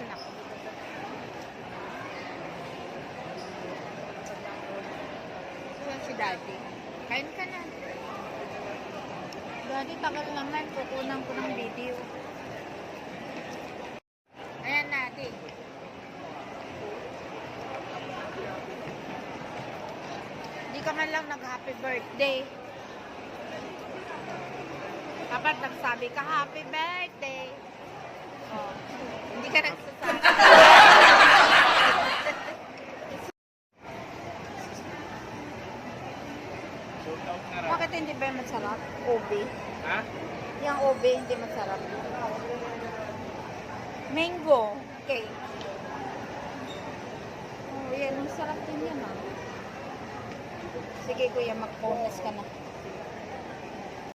anak. Yan si Daddy. Kain ka na. Daddy, tagal naman. Kukunan ko ng video. Ayan na, Daddy. Hindi ka man lang nag-happy birthday. Dapat nagsabi ka, happy birthday. Oh, hindi ka nagsasabi. Bakit hindi ba masarap? Ube. Ha? Yung ube hindi masarap. Mango cake. Oh, yan. Masarap din yan ah. Sige kuya, mag-bonus ka na.